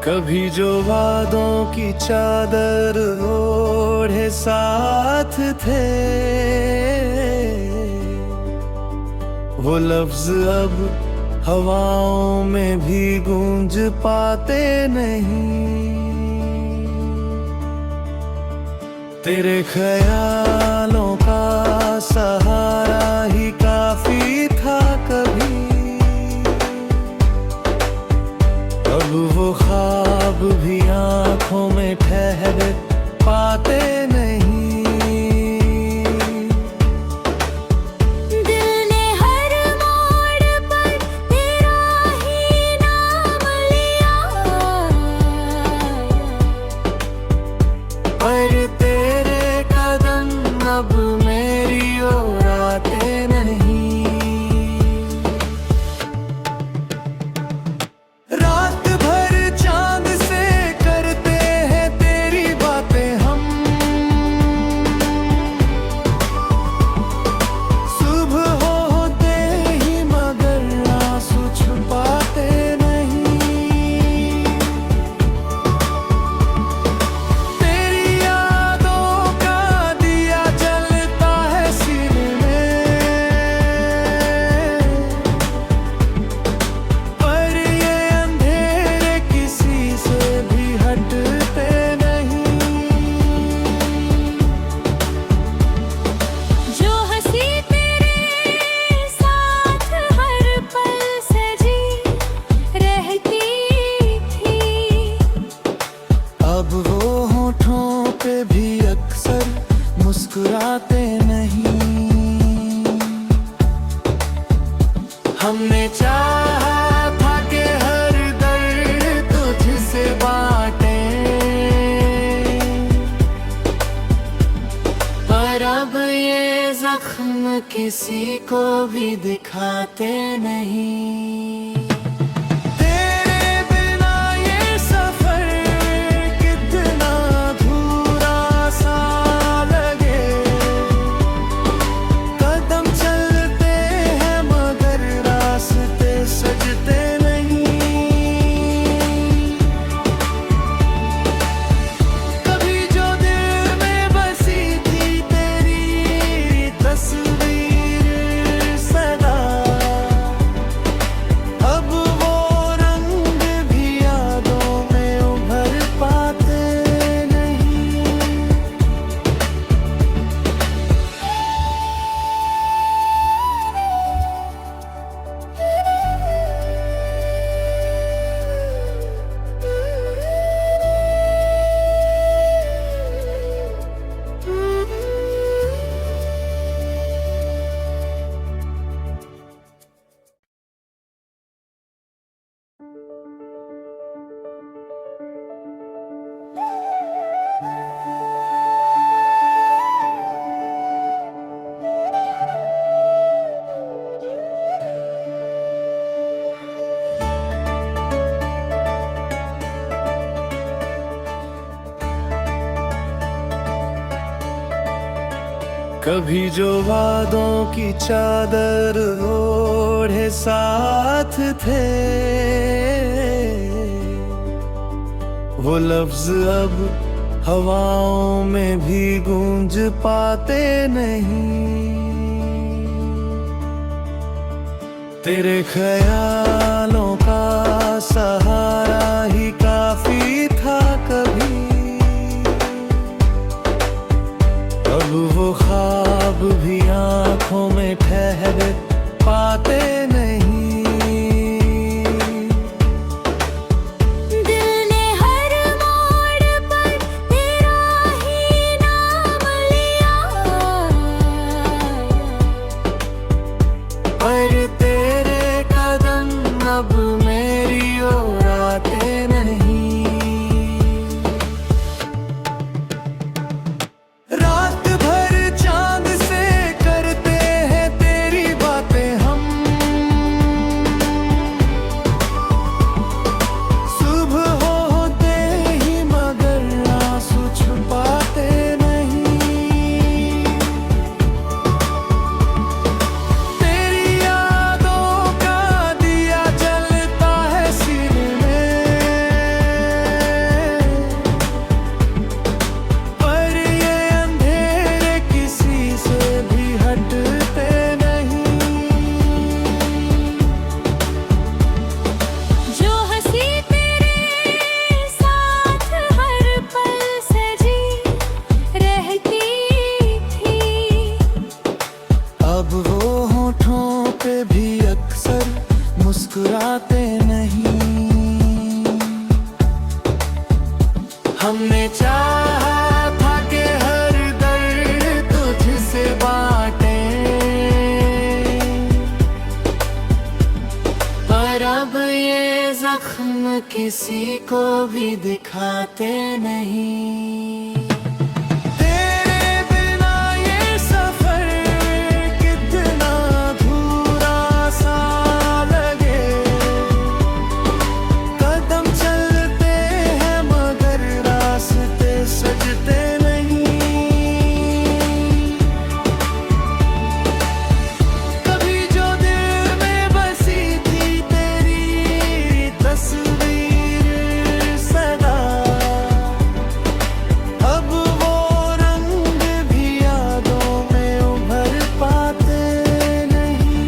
कभी जो वादों की चादर ओढ़े साथ थे, वो लफ्ज अब हवाओं में भी गूंज पाते नहीं। तेरे ख्यालों का सहारा ही काफी था कभी, अब वो ख्वाब भी आंखों में ठहर पाते नहीं। दिल ने हर मोड़ पर तेरा ही नाम लिया, पर तेरे कदम अब मेरी ओर आते नहीं। रात भर चांद से करते हैं तेरी बातें हम, सुबह होते ही मगर आंसू छुपाते नहीं। तेरी यादों का दिया जलता है सीने में, पर ये अंधेरे किसी से भी हटते नहीं। जो हंसी तेरे साथ हर पल सजी रहती थी, अब वो होठों पे भी अक्सर मुस्कुराते नहीं। हमने चाहा था कि हर दर्द तुझसे बांटे, पर अब ये जख्म किसी को भी दिखाते नहीं। तेरे बिना ये सफर कितना अधूरा सा लगे, कदम चलते हैं मगर रास्ते सजते नहीं। कभी जो दिल में बसी थी तेरी तस्वीर सदा, अब वो रंग भी यादों में उभर पाते नहीं। कभी जो वादों की चादर ओढ़े साथ थे, वो लफ्ज अब हवाओं में भी गूंज पाते नहीं। तेरे ख्यालों का सहारा ही काफी था कभी, अब वो ख्वाब भी आंखों में ठहर पाते नहीं। दिल ने हर मोड़ पर तेरा ही नाम लिया, पर तेरे कदम अब मेरी ओर आते नहीं। रात भर चांद से करते हैं तेरी बातें हम, किसी को भी दिखाते नहीं। तेरे बिना ये सफर कितना अधूरा सा लगे। कदम चलते हैं मगर रास्ते सजते नहीं। कभी जो दिल में बसी थी तेरी तस्वीर सदा, अब वो रंग भी यादों में उभर पाते नहीं।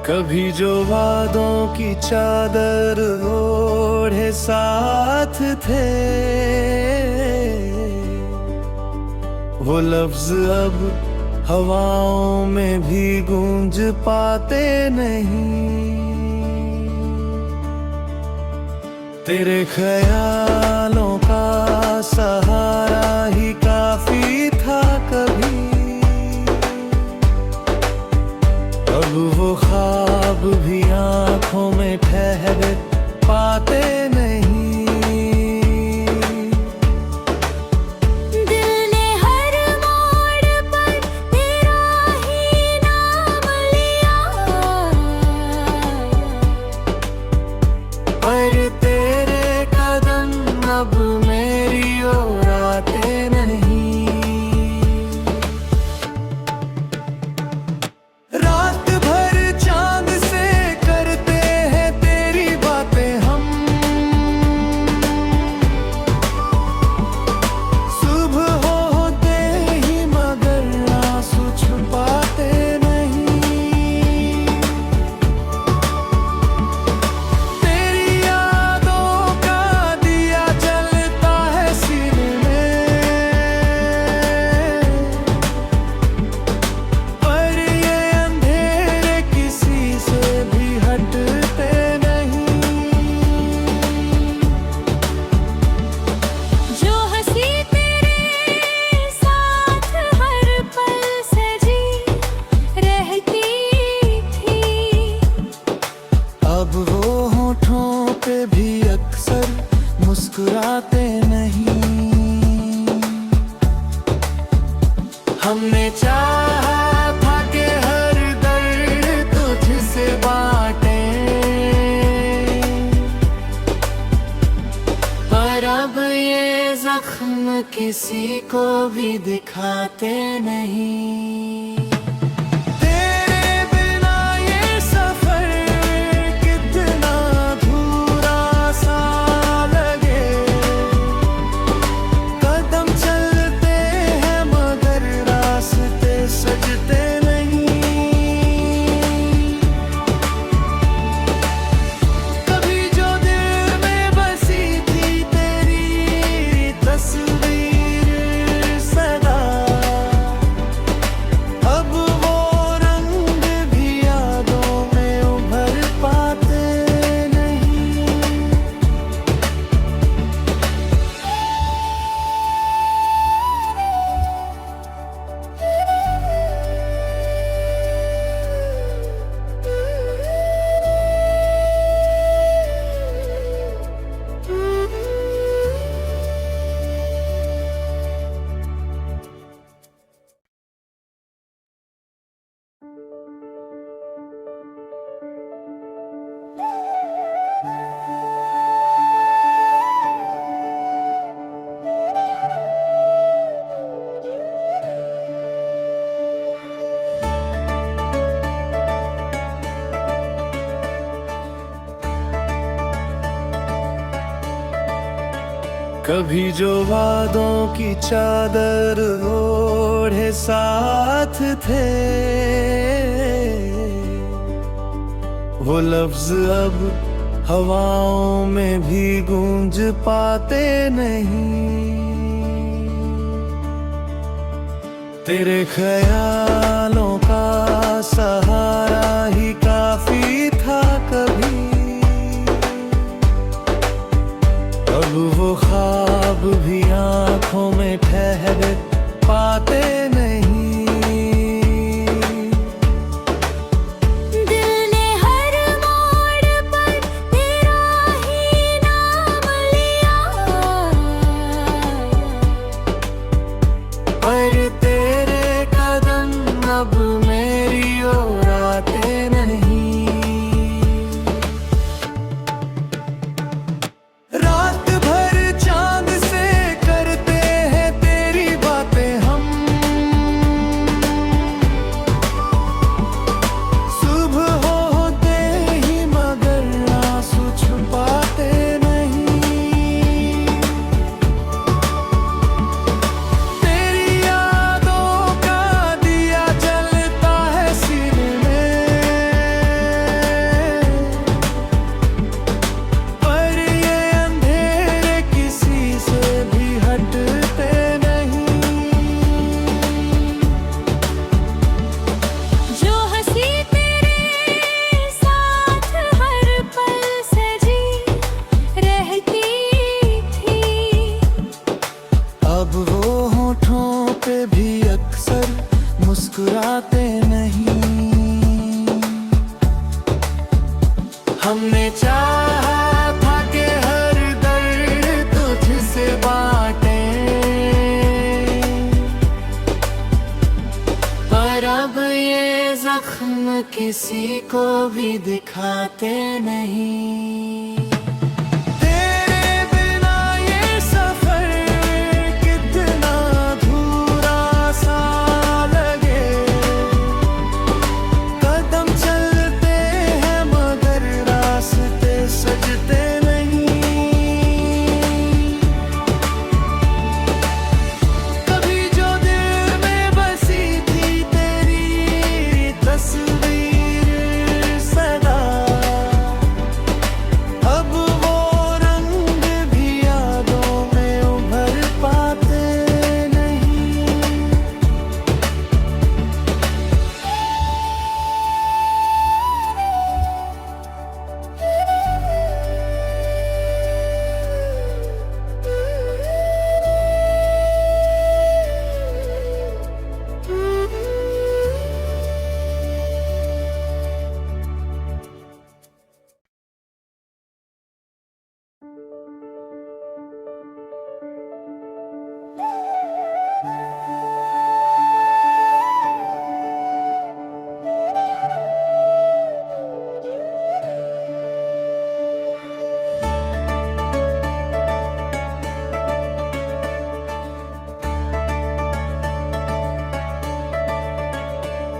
कभी जो वादों की चादर ओढ़े साथ थे, वो लफ्ज अब हवाओं में भी गूंज पाते नहीं। तेरे ख्यालों का सहारा ही काफी था कभी, अब वो ख्वाब भी आंखों में ठहर पाते नहीं। दिल ने हर मोड़ पर तेरा ही नाम लिया, पर तेरे कदम अब मेरी ओर आते नहीं। रात भर चांद से करते हैं तेरी बातें हम, सुबह होते ही मगर आंसू छुपाते नहीं। तेरी यादों का दिया जलता है सीने में, पर ये अंधेरे किसी से भी हटते नहीं। जो हंसी तेरे साथ हर पल सजी रहती थी, अब वो होठों पे भी अक्सर मुस्कुराते नहीं। हमने चाहा था कि हर दर्द तुझसे बांटे, पर अब ये जख्म किसी को भी दिखाते नहीं। तेरे बिना ये सफर कितना अधूरा सा लगे। कदम चलते हैं मगर रास्ते सजते नहीं। कभी जो दिल में बसी थी तेरी तस्वीर सदा, कभी जो वादों की चादर ओढ़े साथ थे, वो लफ्ज अब हवाओं में भी गूंज पाते नहीं। तेरे ख्यालों का सहारा ही काफी था कभी, अब वो ख्वाब भी आंखों में ठहर पाते नहीं। दिल ने हर मोड़ पर तेरा ही नाम लिया, पर तेरे कदम अब मेरी ओर आते नहीं। रात भर चांद से करते हैं तेरी बातें हम, सुबह होते ही मगर आंसू छुपाते नहीं। तेरी यादों का दिया जलता है सीने में, पर ये अंधेरे किसी से भी हटते नहीं। जो हंसी तेरे साथ हर पल सजी रहती थी, अब वो होठों पे भी अक्सर मुस्कुराते नहीं। हमने चाहा था कि हर दर्द तुझसे बांटे, पर अब ये जख्म किसी को भी दिखाते नहीं। तेरे बिना ये सफर कितना अधूरा सा लगे, कदम चलते हैं मगर रास्ते सजते नहीं। कभी जो दिल में बसी थी तेरी तस्वीर सदा, अब वो रंग भी यादों में उभर पाते नहीं।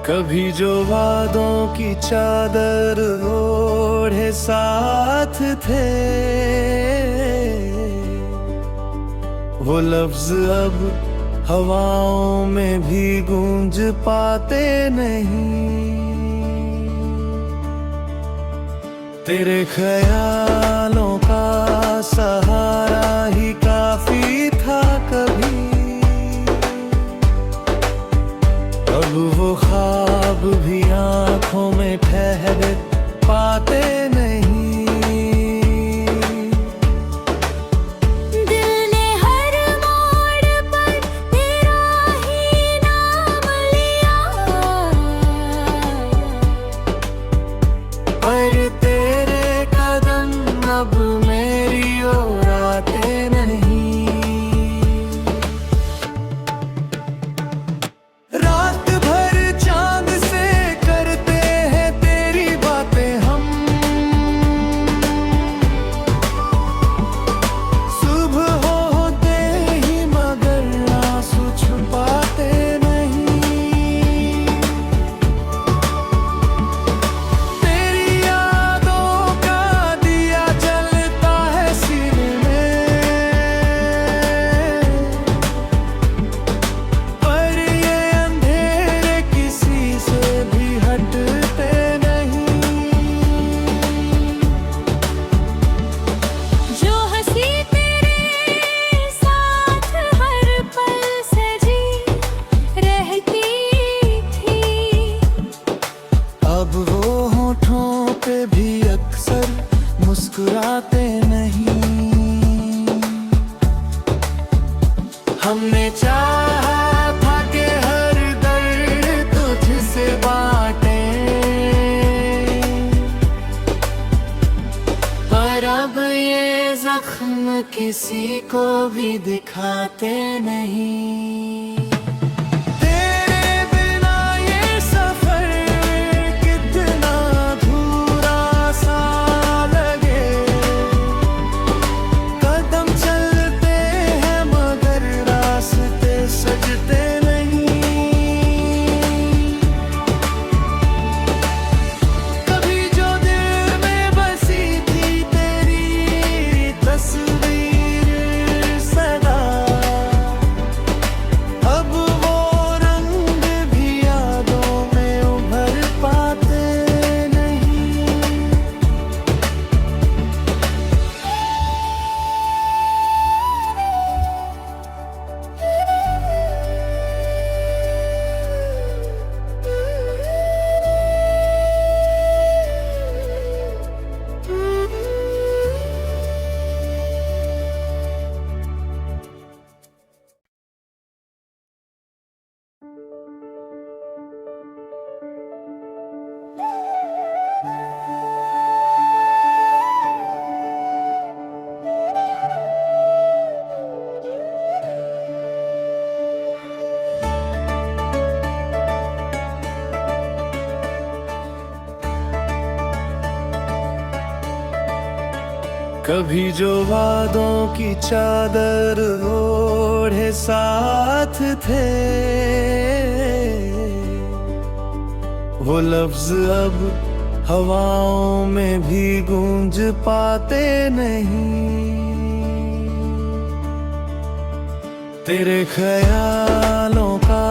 कभी जो वादों की चादर ओढ़े साथ थे, वो लफ्ज अब हवाओं में भी गूंज पाते नहीं। तेरे ख्यालों का सहारा ही काफी था कभी, अब वो ख्वाब भी आंखों में ठहर पाते नहीं। दिल ने हर मोड़ पर तेरा ही नाम लिया, पर तेरे कदम अब मेरी ओर आते हमने चाहा था कि हर दर्द तुझसे बांटे, पर अब ये जख्म किसी को भी दिखाते नहीं। तेरे बिना ये सफर कितना अधूरा सा लगे, कदम चलते हैं मगर रास्ते सजते नहीं। कभी जो दिल में बसी थी तेरी तस्वीर सदा, अब वो रंग भी यादों में उभर पाते नहीं। कभी जो वादों की चादर ओढ़े साथ थे, वो लफ्ज अब हवाओं में भी गूंज पाते नहीं। तेरे ख्यालों का